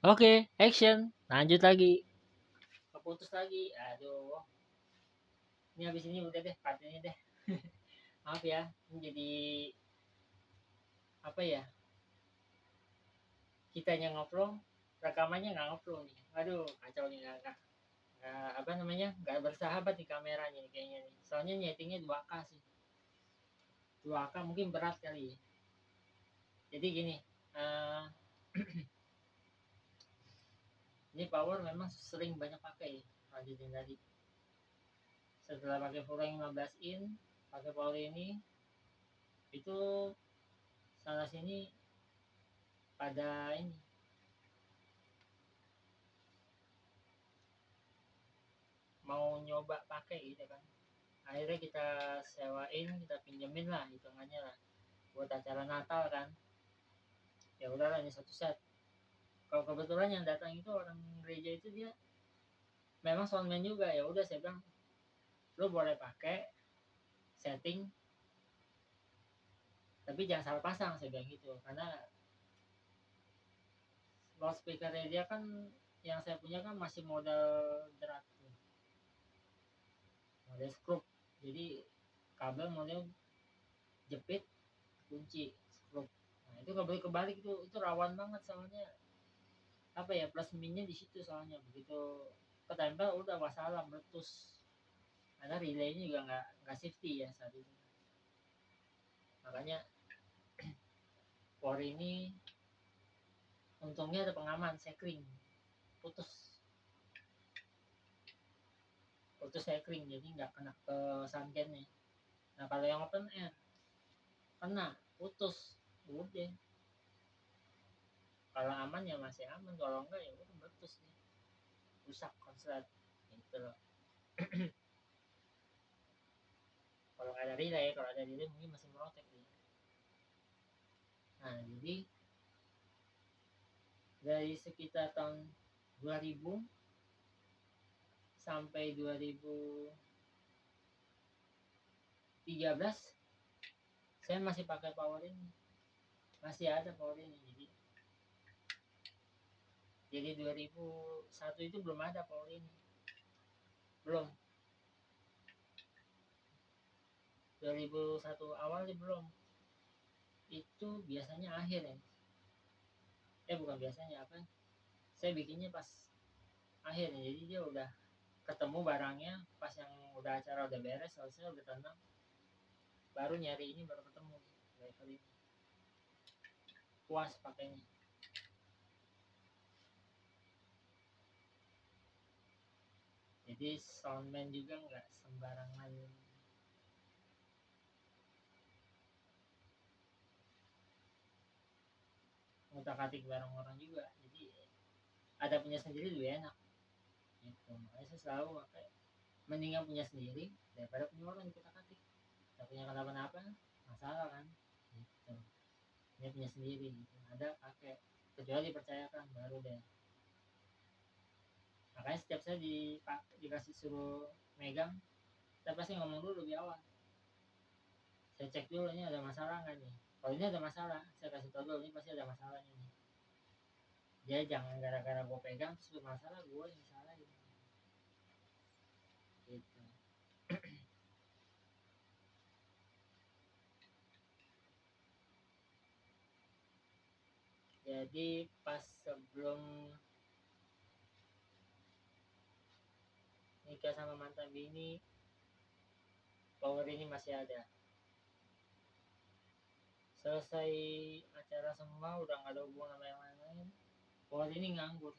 Oke, action. Lanjut lagi. Keputus lagi. Aduh. Ini habis ini udah deh, part ini deh. Maaf ya. Ini jadi apa ya? Kitanya ngupload, rekamannya nggak ngupload nih. Aduh, kacau nih apa namanya? Nggak bersahabat di kameranya nih kayaknya nih. Soalnya nyetingnya 2K sih. 2K mungkin berat kali ya. Jadi gini, eh ini power memang sering banyak pakai. Lanjutin tadi. Setelah pakai full range 15 in, pakai power ini itu sana sini pada ini mau nyoba pakai gitu kan, akhirnya kita sewain, kita pinjemin lah hitungannya lah buat acara Natal kan. Ya udahlah, ini satu set. Kalau kebetulan yang datang itu orang gereja itu dia memang soundman juga, ya udah saya bilang lo boleh pakai setting tapi jangan salah pasang, saya bilang gitu, karena loudspeakernya dia kan yang saya punya kan masih model drat, model skrup, jadi kabel model jepit kunci skrup. Nah itu nggak boleh kebalik, itu rawan banget soalnya, apa ya, plus minusnya di situ, soalnya begitu ketempel udah masalah meletus, karena relaynya juga nggak safety ya saat itu. Makanya Pori ini untungnya ada pengaman sekring, putus putus sekring, jadi nggak kena ke sankennya. Nah kalau yang open air kena, putus, udah. Kalau aman ya masih aman, kalau enggak ya udah meletus nih, rusak konslet gitu loh. Kalau nggak ada relay, kalau ada relay mungkin masih merotek nih. Nah jadi dari sekitar tahun 2000 sampai 2013 saya masih pakai power ini, masih ada power ini. Jadi 2001 itu belum ada power ini, belum. 2001 awal sih belum, itu biasanya akhir ya, bukan biasanya, apa, saya bikinnya pas akhir ya. Jadi dia udah ketemu barangnya pas yang udah acara udah beres, selesai udah tenang, baru nyari ini, baru ketemu level ini, puas pakainya. Jadi soundman juga nggak sembarangan ngutak-atik barang orang juga, jadi ada punya sendiri lebih enak gitu. Makanya saya selalu pakai, mendingan punya sendiri daripada punya orang yang kutak-atik, tak punya kenapa-napa masalah kan gitu. Dia punya sendiri gitu, ada pakai, kecuali dipercayakan baru deh. Makanya setiap saya dikasih suruh megang, saya pasti ngomong dulu lebih awal, saya cek dulu ini ada masalah nggak nih. Kalau ini ada masalah, saya kasih tahu dulu ini pasti ada masalahnya nih. Dia jangan gara-gara gue pegang terus bermasalah, gue yang salah gitu. Jadi pas sebelum nikah sama mantan bini, power ini masih ada. Selesai acara semua, udah nggak ada hubungan sama yang lain-lain, power ini nganggur.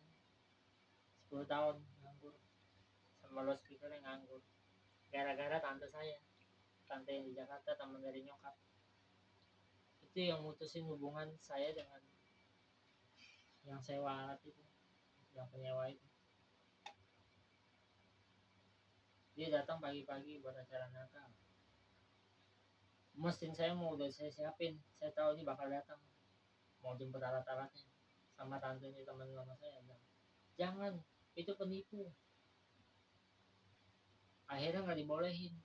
10 tahun nganggur, sama lo speakernya nganggur, gara-gara tante saya, tante yang di Jakarta, teman dari nyokap, itu yang mutusin hubungan saya dengan yang sewa alat itu, yang penyewa itu. Dia datang pagi-pagi buat acara Natal, mesin saya mau udah saya siapin, saya tahu ini bakal datang, mau jemput alat-alatnya, sama tantenya teman lama saya bilang jangan, itu penipu. Akhirnya nggak dibolehin,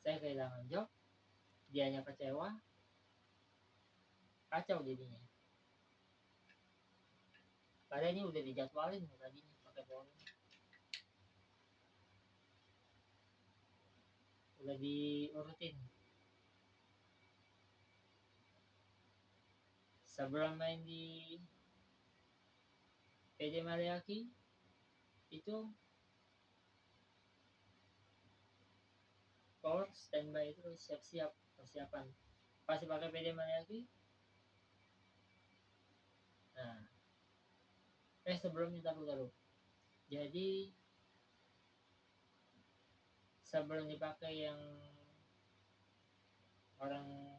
saya kehilangan job, dianya kecewa, kacau jadinya. Padahal ini udah dijadwalin tadinya pakai power ini. Udah diurutin. Sebelum main di PD Mariaki itu power standby itu siap-siap persiapan. Pasti pakai PD Mariaki. Nah, sebelumnya taruh. Jadi sebelum dipakai yang orang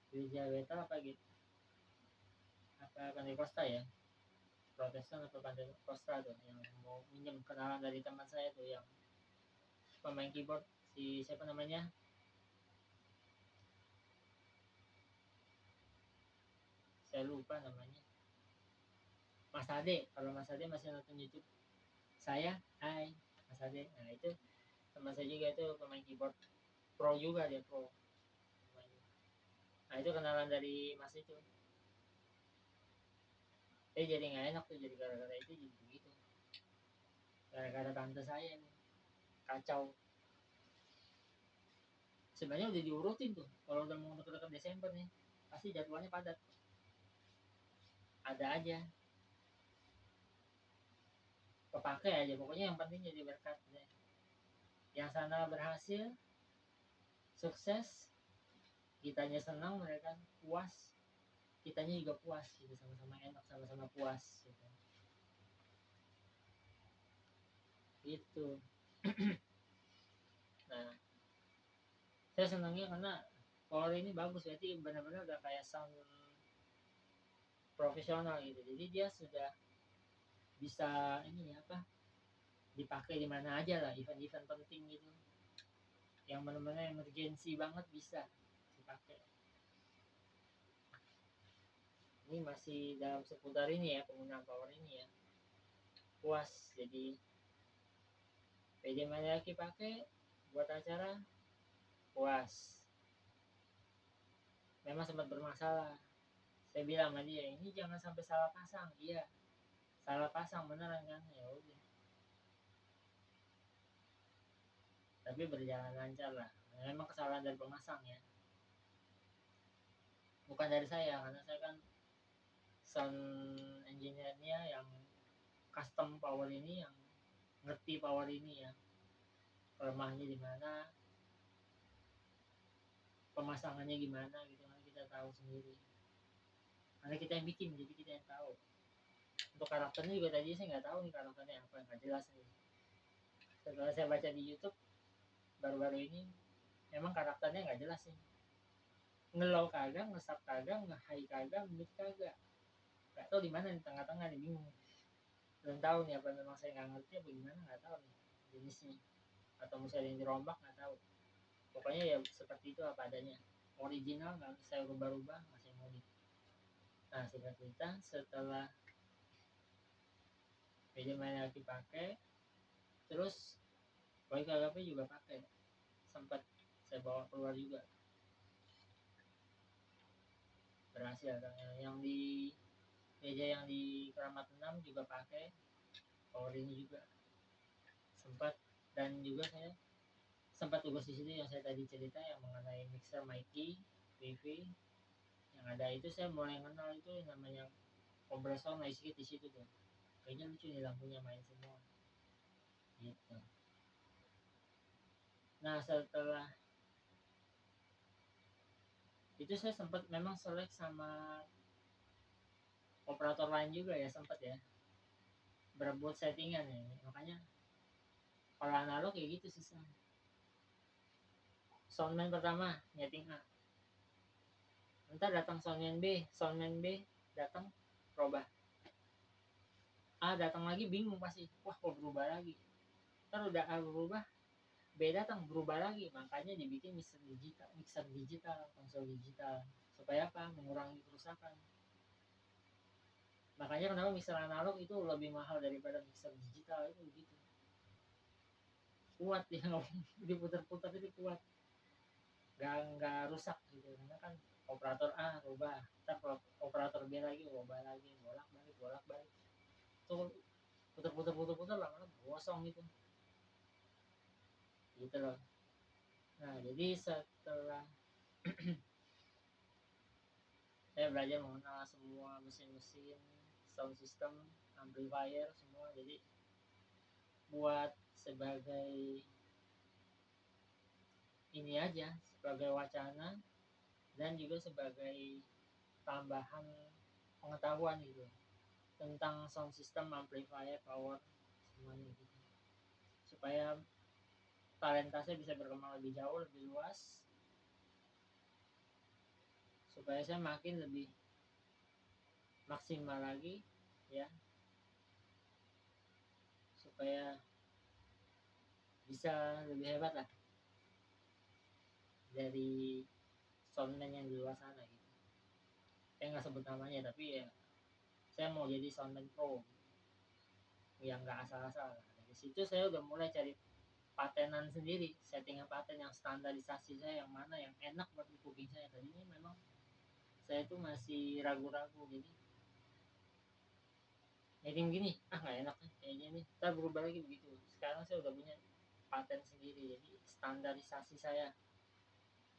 gereja beta apa gitu, apa Pantai Costa ya, Protestan atau Pantai Costa tuh yang mau minjem kenalan dari teman saya tuh yang pemain keyboard, si siapa namanya, saya lupa namanya, Mas Ade. Kalau Mas Ade masih nonton YouTube saya, hai Mas Ade. Nah itu teman saya juga, itu pemain keyboard pro juga, dia pro. Nah itu kenalan dari Mas itu. Jadi nggak enak tuh, jadi gara-gara itu jadi begitu. Gara-gara tante saya nih kacau. Sebenarnya udah diurutin tuh, kalau udah mau deket-deket Desember nih pasti jadwalnya padat. Ada aja kepake aja, pokoknya yang penting jadi berkat deh. Yang sana berhasil, sukses, kitanya senang, mereka puas, kitanya juga puas gitu, sama-sama enak, sama-sama puas gitu. Gitu. Nah, saya senangnya karena power ini bagus, berarti benar-benar udah kayak sound profesional gitu. Jadi dia sudah bisa ini apa, dipakai di mana aja lah, event-event penting gitu, yang benar-benar emergency banget bisa dipakai. Ini masih dalam seputar ini ya, penggunaan power ini ya, puas. Jadi PD Mariaki pakai buat acara, puas. Memang sempat bermasalah, saya bilang sama dia, ini jangan sampai salah pasang. Iya, salah pasang beneran kan, ya udah. Tapi berjalan lancar lah. Memang kesalahan dari pemasang ya, bukan dari saya, karena saya kan sound engineer-nya yang custom power ini, yang ngerti power ini ya, kelemahannya di mana, pemasangannya gimana gitu kan, kita tahu sendiri karena kita yang bikin, jadi kita yang tahu. Untuk karakternya juga tadi saya nggak tahu nih karakternya apa, nggak jelas nih. Setelah saya baca di YouTube baru-baru ini, memang karakternya nggak jelas nih, ngelow kagak, ngesap kagak, nge-high kagak, mid kagak, nggak tahu di mana di tengah-tengah nih, bingung. Belum tahu nih apa memang saya nggak ngerti apa gimana, nggak tahu nih jenisnya, atau misalnya yang dirombak, nggak tahu. Pokoknya ya seperti itu apa adanya, original, nggak saya rubah-rubah, nggak saya modif. Nah singkat cerita, setelah meja main lagi pakai, terus KGP juga pakai, sempat saya bawa keluar juga, berhasil. Yang di meja yang di Keramat 6 juga pakai power ini juga sempat. Dan juga saya sempat tugas di situ yang saya tadi cerita, yang mengenai mixer Mikey PV yang ada itu, saya mulai kenal itu namanya kompresor noise gate di situ tuh. Kayaknya lucu nih, lampunya main semua gitu. Nah setelah itu saya sempat memang selek sama operator lain juga ya, sempat ya berebut settingan ya. Makanya kalau analog kayak gitu susah. Soundman pertama nyeting A, entar datang soundman B datang robah A, datang lagi bingung pasti, wah kok berubah lagi. Ntar udah A berubah, B datang berubah lagi. Makanya dibikin mixer digital, konsol digital, supaya apa, mengurangi kerusakan. Makanya kenapa mixer analog itu lebih mahal daripada mixer digital, itu begitu. Kuat dia, diputar-putar itu kuat, nggak rusak gitu. Karena kan operator A rubah, ntar operator B lagi rubah lagi, bolak balik tuh, putar lama-lama gosong gitu loh. Nah jadi setelah saya belajar mengenal semua mesin-mesin, sound system, amplifier semua, jadi buat sebagai ini aja, sebagai wacana dan juga sebagai tambahan pengetahuan gitu tentang sound system, amplifier, power semuanya gitu, supaya talenta saya bisa berkembang lebih jauh, lebih luas, supaya saya makin lebih maksimal lagi ya, supaya bisa lebih hebat lah dari soundman yang di luar sana gitu. Saya nggak sebut namanya, tapi ya saya mau jadi soundman pro yang nggak asal-asal. Dari situ saya udah mulai cari patenan sendiri, settingan paten yang standarisasi saya yang mana yang enak buat di kuping saya. Tadinya memang saya tuh masih ragu-ragu, jadi setting gini nggak enak nih kayaknya nih, kita berubah lagi begitu. Sekarang saya udah punya paten sendiri, jadi standarisasi saya,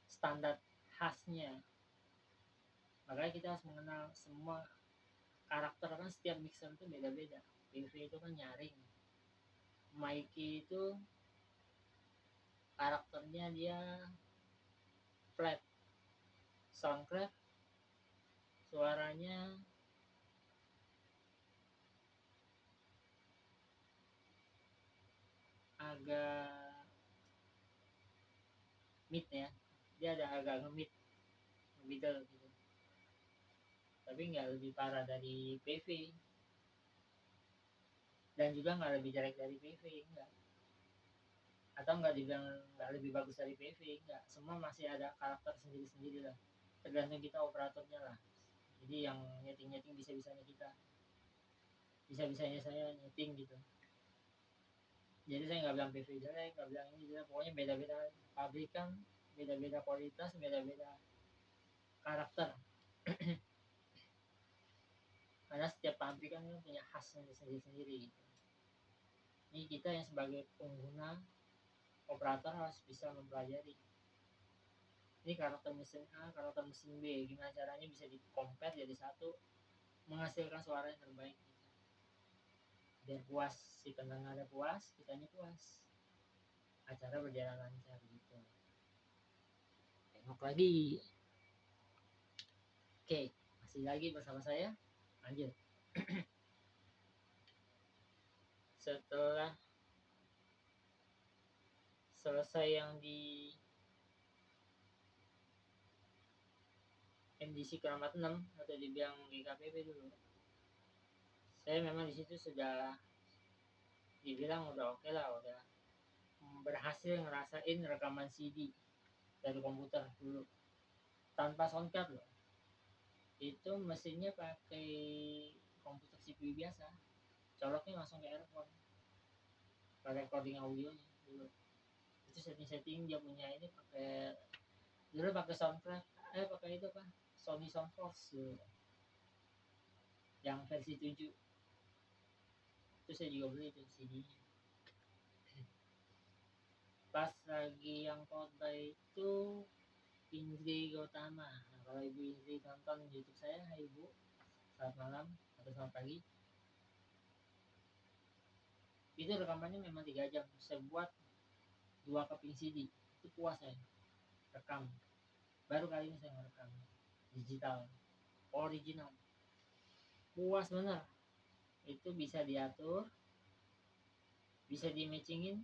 standar khasnya. Makanya kita harus mengenal semua karakter, kan setiap mixer itu beda-beda. PV itu kan nyaring, Mikey itu karakternya dia flat, Soundcraft suaranya agak mid ya, dia ada agak nge-mid, middle gitu, tapi nggak lebih parah dari PV dan juga nggak lebih jelek dari PV, enggak, atau nggak dibilang nggak lebih bagus dari PV, enggak, semua masih ada karakter sendiri-sendiri lah, tergantung kita operatornya lah. Jadi yang nyeting bisa-bisanya kita, bisa-bisanya saya nyeting gitu. Jadi saya nggak bilang PV jelek, nggak bilang ini jelek, pokoknya beda-beda pabrikan, beda-beda kualitas, beda-beda karakter. Karena setiap pabrikan kan punya khasnya sendiri-sendiri gitu. Ini kita yang sebagai pengguna, operator harus bisa mempelajari ini karakter mesin A, karakter mesin B, gimana caranya bisa di compare jadi satu, menghasilkan suara yang terbaik gitu. Biar puas, si pendengarnya puas, kitanya puas, acara berjalan lancar gitu. Tengok lagi. Oke, masih lagi bersama saya, lanjut. Setelah selesai yang di MDC Keramat 6 atau dibilang GKPP dulu, saya memang di situ sudah dibilang udah oke lah, udah berhasil ngerasain rekaman CD dari komputer dulu tanpa soundcard loh. Itu mesinnya pakai komputer CPU biasa, coloknya langsung ke earphone, pakai recording audionya dulu. Itu setting dia punya ini pakai, dulu pakai soundcard, pakai itu apa, Sony Soundforce dulu, yang versi 7. Itu saya juga beli itu CD-nya. Pas lagi yang khotbah itu Indri Gautama. Nah, kalau Ibu Indri nonton YouTube saya, hai Ibu, selamat malam atau selamat pagi. Itu rekamannya memang 3 jam. Saya buat 2 keping CD. Itu puas saya rekam. Baru kali ini saya ngerekam digital, original. Puas bener. Itu bisa diatur, bisa di matchingin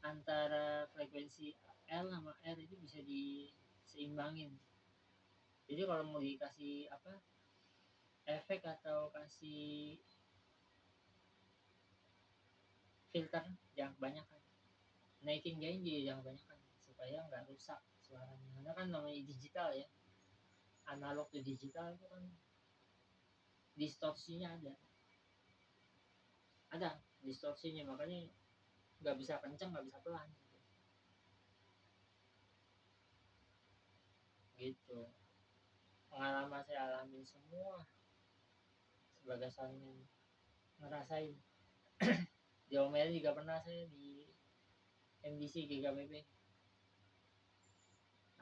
antara frekuensi L sama R, itu bisa diseimbangin. Jadi kalau mau dikasih apa, efek atau kasih filter, jangan kebanyakan, naikin gain juga jangan kebanyakan, supaya nggak rusak suaranya. Karena kan namanya digital ya, analog ke digital itu kan distorsinya ada distorsinya, makanya nggak bisa kencang, nggak bisa pelan gitu. pengalaman saya alamin semua sebagai soundman, ngerasain. Diomelin juga pernah saya di MDC GKBP.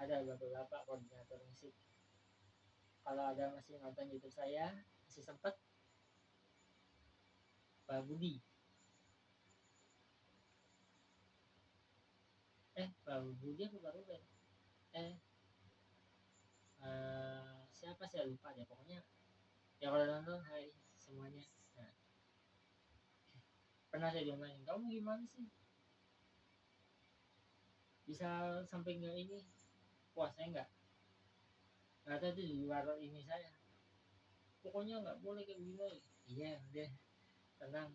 Ada bapak-bapak koordinator musik. Kalau ada masih nonton YouTube saya, masih sempet, Pak Budi. Pak Budi apa Pak Ruben? Siapa saya lupa deh, pokoknya ya kalau nonton hai semuanya. Nah, pernah saya diomelin, kamu gimana sih bisa sampai nggak ini? Wah, saya nggak tahu itu di luar ini saya, pokoknya nggak boleh kayak begini. Iya udah, tenang.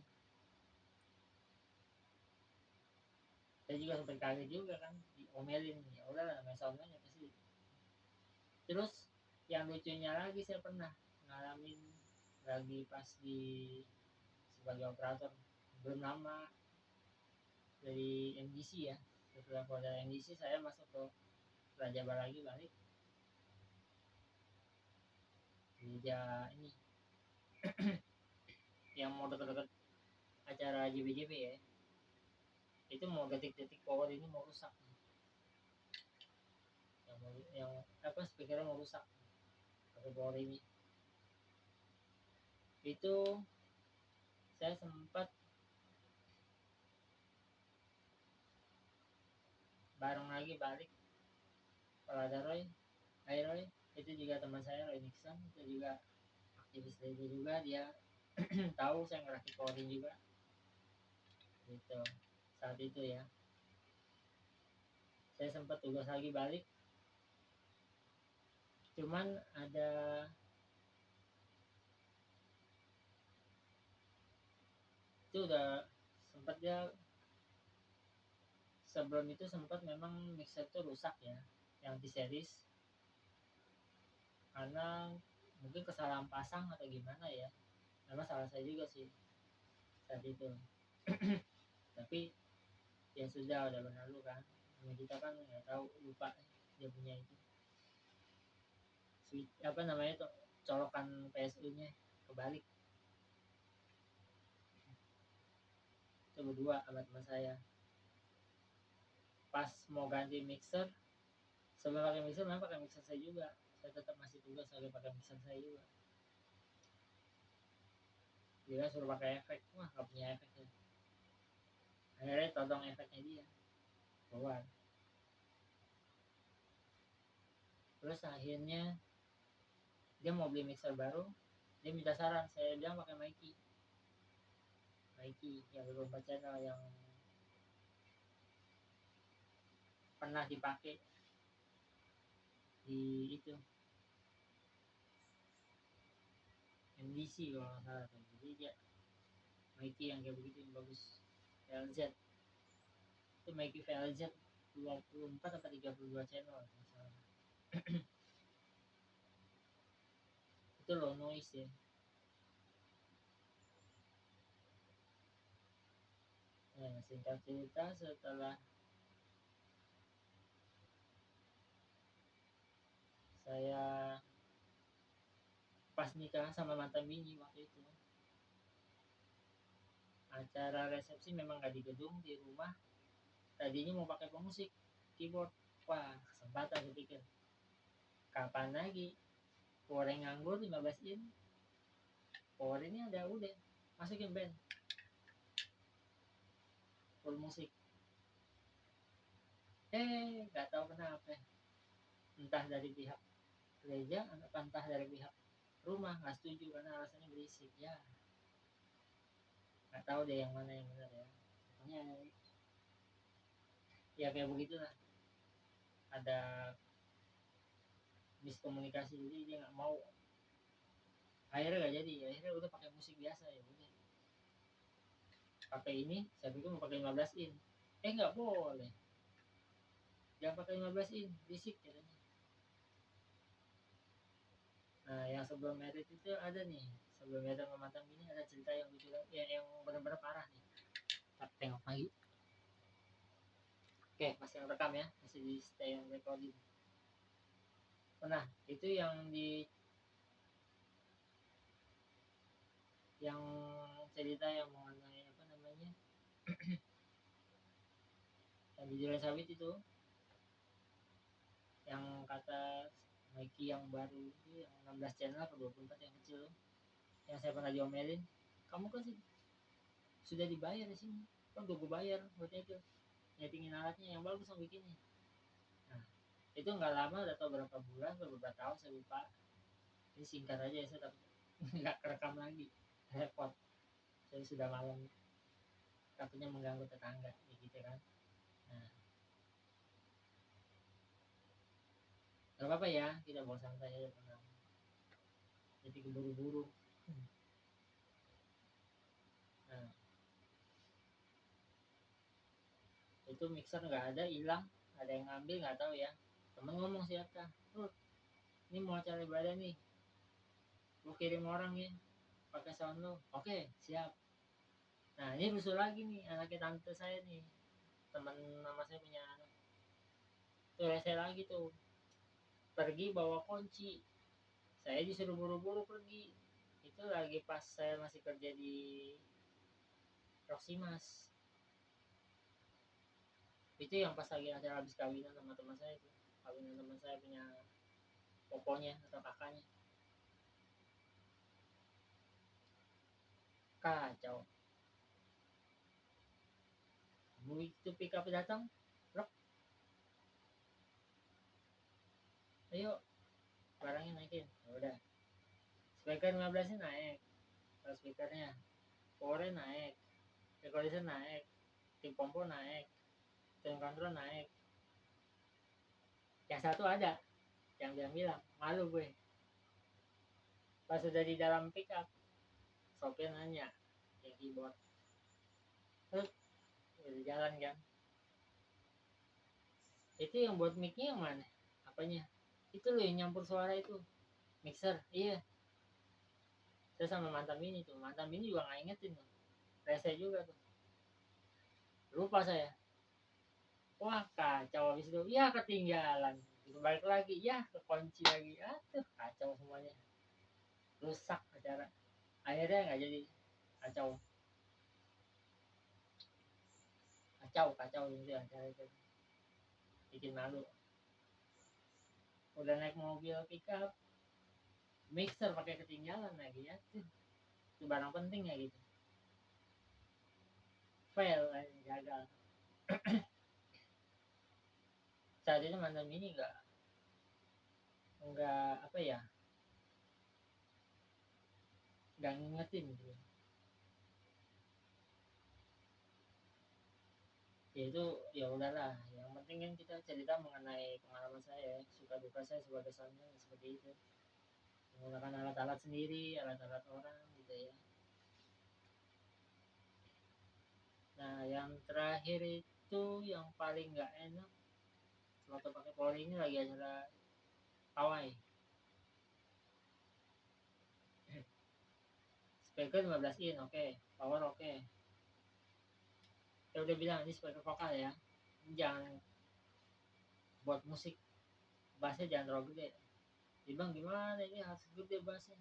Saya juga sempat kaget juga kan, diomelin. Ya udah lah, namanya soundman ya pasti. Terus yang lucunya lagi, saya pernah ngalamin lagi pas di sebagai operator, belum lama dari MDC ya. Setelah keluar dari MDC saya masuk ke Raja Baragi, balik gereja ini yang mau deket-deket acara JBJB ya. Itu mau detik-detik power ini mau rusak, yang apa, speakernya mau rusak pakai power ini. Itu saya sempat bareng lagi balik kalau ada Roy, itu juga teman saya, Roy Nixon, itu juga aktivis itu juga, dia tahu saya ngerakit coding juga gitu. Saat itu ya saya sempat tugas lagi balik, cuman ada itu udah sempat dia sebelum itu sempat memang mixer itu rusak ya, yang di series, karena mungkin kesalahan pasang atau gimana ya, memang salah saya juga sih saat itu. Tapi ya sudah, udah berlalu kan, kita kan nggak tahu, lupa dia punya itu switch apa namanya tuh, colokan PSU nya kebalik. Itu berdua sama teman saya pas mau ganti mixer. Sebelum pakai mixer, memang pakai mixer saya juga, saya tetap masih tugas lagi pakai mixer saya juga. Dia suruh pakai efek, wah nggak punya efek ya. Akhirnya todong efeknya dia keluar. Terus akhirnya dia mau beli mixer baru, dia minta saran, saya bilang pakai Mikey yang 24 channel yang pernah dipakai di itu MDC kalau nggak salah tuh. Jadi dia Mikey yang kayak begitu yang bagus, VLZ. Itu Mikey VLZ 24 atau 32 channel misalnya. Itu low noise ya. Nah, singkat cerita, setelah saya pas nikah sama mantan bini waktu itu, acara resepsi memang nggak di gedung, di rumah. Tadinya mau pakai pemusik keyboard, wah kesempatan saya pikir, kapan lagi goreng nganggur 15 in, power ini ada, udah masukin band full musik. Nggak tahu kenapa, entah dari pihak gereja entah dari pihak rumah nggak setuju karena alasannya berisik ya. Nggak tahu deh yang mana yang benar ya, pokoknya ya kayak begitulah, ada miskomunikasi, jadi dia nggak mau. Akhirnya nggak jadi, akhirnya udah pakai musik biasa ya udah. Pakai ini, saya pikir mau pakai 15 in, nggak boleh, jangan pakai 15 in, berisik katanya. Nah yang sebelum merit itu ada nih, sebelum merit sama mantan ini ada cerita yang lucu ya, yang benar-benar parah nih. Kita tengok lagi. Oke, masih yang rekam ya, masih di stay yang recording. Nah itu yang cerita yang mengenai apa namanya, yang di Jalan Sawit itu, yang kata Mikey yang baru itu, yang 16 channel ke 24 yang kecil, yang saya pernah diomelin, kamu kan sudah dibayar di sini, kan gue bayar buat itu nyetingin alatnya yang bagus yang bikinnya. Nah itu nggak lama, udah tau berapa bulan beberapa tahun saya lupa, ini singkat aja ya, saya tapi nggak kerekam lagi, repot, saya sudah malam, takutnya mengganggu tetangga gitu kan. Nah nggak apa-apa ya, kita bawa santai aja, tenang, jadi keburu-buru. Nah itu mixer nggak ada, hilang, ada yang ngambil nggak tahu ya, temen ngomong siapa, ini mau acara ibadah nih, lu kirim orang ya pakai sound lu, oke siap. Nah ini rusuh lagi nih anaknya tante saya nih, teman nama saya punya anak tuh, rese lagi tuh, pergi bawa kunci, saya disuruh buru-buru pergi, itu lagi pas saya masih kerja di Proximas, itu yang pas lagi acara habis kawinan sama teman saya itu, kawinan teman saya punya poponya atau kakaknya, kacau. Begitu pick up datang, rok, ayo barangnya naikin, ya udah, speaker 15 nya naik, kalau speakernya powernya naik, equalizer naik, tim pompo naik, tim control naik, yang satu ada yang bilang malu gue, pas sudah di dalam pick up sopir nanya yang keyboard, terus udah jalan kan, itu yang buat mic-nya yang mana, apanya itu loh yang nyampur suara itu, mixer, iya. Saya sama mantan bini juga nggak ingetin tuh, rese juga tuh, lupa saya, wah kacau, habis itu ya ketinggalan, balik lagi ya kekunci lagi, aduh kacau semuanya, rusak acara, akhirnya nggak jadi, kacau, kacau gitu acara itu, bikin malu, udah naik mobil pickup, mixer pakai ketinggalan lagi ya, itu barang penting ya gitu, fail, gagal. Saat itu mantan ini nggak apa ya, nggak ngingetin gitu, ya itu ya udahlah, yang penting kan kita cerita mengenai pengalaman saya, suka duka saya sebagai soundnya seperti itu, menggunakan alat-alat sendiri, alat-alat orang gitu ya. Nah yang terakhir itu yang paling nggak enak waktu pakai power ini lagi acara pawai, speaker 15 in oke, okay. Power oke, okay. Ya udah bilang ini speaker vokal ya, jangan buat musik, bassnya jangan terlalu gede. Dia bilang gimana ini harus gede bassnya,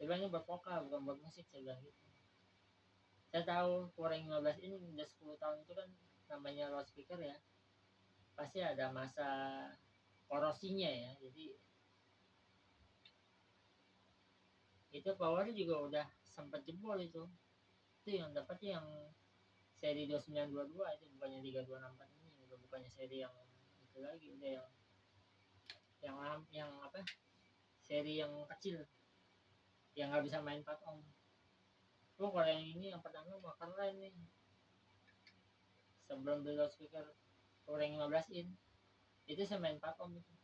saya bilang ini buat vokal bukan buat musik, saya bilang gitu. Saya tahu Koreng 15 ini udah 10 tahun itu kan, namanya loudspeaker ya, pasti ada masa korosinya ya, jadi itu powernya juga udah sempat jebol itu yang dapatnya yang seri 2922, itu bukannya 3264 ini, udah bukannya seri yang itu lagi, udah yang apa, seri yang kecil yang nggak bisa main 4 ohm. Oh kalau yang ini yang pertama mah keren nih, sebelum beli loudspeaker Koreng 15 in itu saya main 4 ohm itu,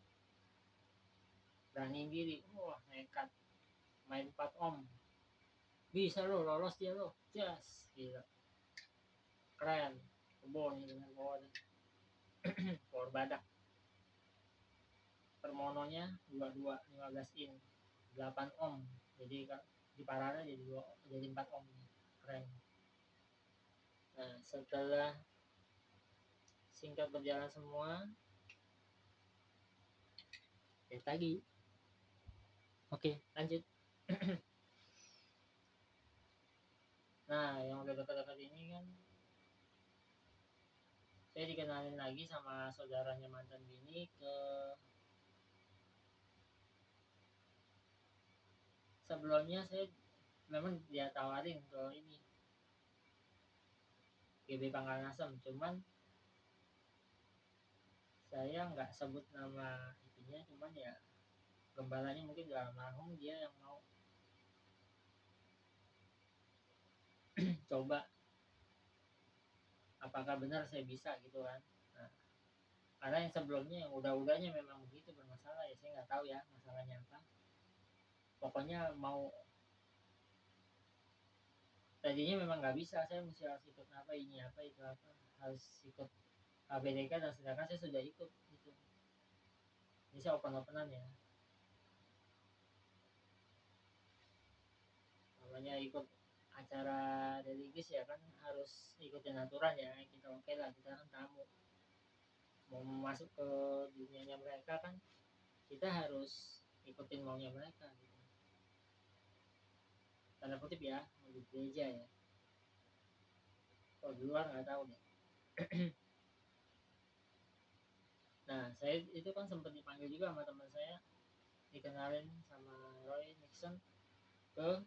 berani diri, wah nekat main 4 ohm, bisa lo, lolos dia lo, jas gila, keren, kebon dengan power power badak, per mononya 15 in 8 ohm, jadi kan di paralel jadi 4 ohm, keren. Nah setelah singkat berjalan semua, sakit lagi. Oke, lanjut. Nah, yang udah dekat-dekat ini kan saya dikenalin lagi sama saudaranya mantan bini ke sebelumnya saya memang dia tawarin ke ini GB Pangkalasem, cuman saya nggak sebut nama itunya, cuman ya gembalanya mungkin udah almarhum, dia yang mau coba apakah benar saya bisa gitu kan. Nah, karena yang sebelumnya yang udah-udahnya memang begitu bermasalah, ya saya nggak tahu ya masalahnya apa. Pokoknya mau tadinya memang nggak bisa, saya mesti harus ikut apa ini apa itu apa, harus ikut ABDK, dan sedangkan saya sudah ikut gitu. Ini saya open-openan ya, namanya ikut acara religius ya kan, harus ikutin aturan ya. Kita oke lah, kita kan tamu mau masuk ke dunianya mereka kan, kita harus ikutin maunya mereka gitu, tanda kutip ya, mau di gereja ya. Kalau di luar nggak tahu deh. Nah, saya itu kan sempat dipanggil juga sama teman saya, dikenalin sama Roy Nixon ke